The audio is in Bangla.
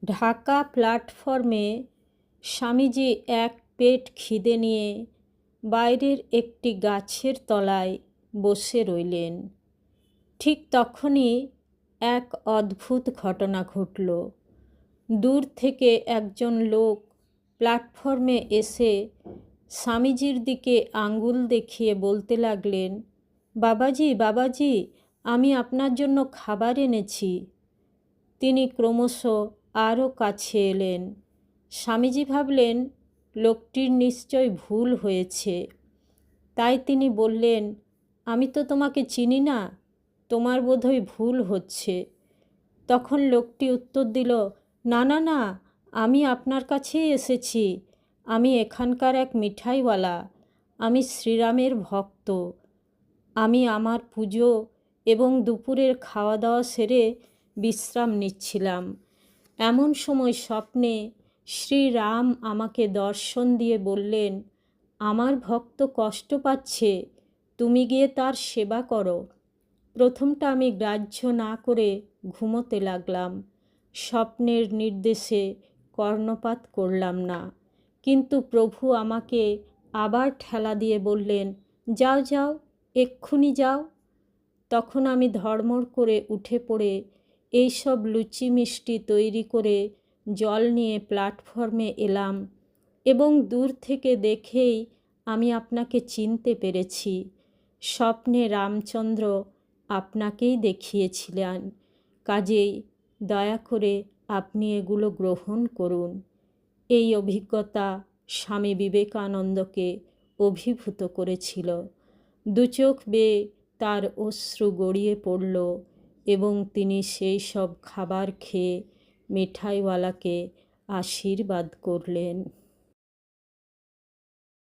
ঢাকা প্ল্যাটফর্মে স্বামীজি এক পেট খিদে নিয়ে বাইরের একটি গাছের তলায় বসে রইলেন। ঠিক তখনই এক অদ্ভুত ঘটনা ঘটল। দূর থেকে একজন লোক প্ল্যাটফর্মে এসে স্বামীজির দিকে আঙ্গুল দেখিয়ে বলতে লাগলেন, বাবাজি বাবাজি, আমি আপনার জন্য খাবার এনেছি। তিনি ক্রমশ আরও কাছে এলেন। স্বামীজি ভাবলেন লোকটির নিশ্চয় ভুল হয়েছে, তাই তিনি বললেন, আমি তো তোমাকে চিনি না, তোমার বোধহয় ভুল হচ্ছে। তখন লোকটি উত্তর দিল, না না না, আমি আপনার কাছেই এসেছি। আমি এখানকার এক মিঠাইওয়ালা, আমি শ্রীরামের ভক্ত। আমি আমার পুজো এবং দুপুরের খাওয়া দাওয়া সেরে বিশ্রাম নিচ্ছিলাম। এমন সময় স্বপ্নে শ্রীরাম আমাকে দর্শন দিয়ে বললেন, আমার ভক্ত কষ্ট পাচ্ছে, তুমি গিয়ে তার সেবা করো। প্রথমটা আমি গ্রাহ্য না করে ঘুমোতে লাগলাম। স্বপ্নের নির্দেশে কর্ণপাত করলাম না। কিন্তু প্রভু আমাকে আবার ঠেলা দিয়ে বললেন, যাও যাও, এক্ষুনি যাও। তখন আমি ধড়মড় করে উঠে পড়ে এইসব লুচি মিষ্টি তৈরি করে জল নিয়ে প্ল্যাটফর্মে এলাম এবং দূর থেকে দেখেই আমি আপনাকে চিনতে পেরেছি। স্বপ্নে রামচন্দ্র আপনাকেই দেখিয়েছিলেন, কাজেই দয়া করে আপনি এগুলো গ্রহণ করুন। এই অভিজ্ঞতা স্বামী বিবেকানন্দকে অভিভূত করেছিল। দুচোখ বেয়ে তার অশ্রু গড়িয়ে পড়ল এবং তিনি সেই সব খাবার খেয়ে মিঠাইওয়ালাকে আশীর্বাদ করলেন।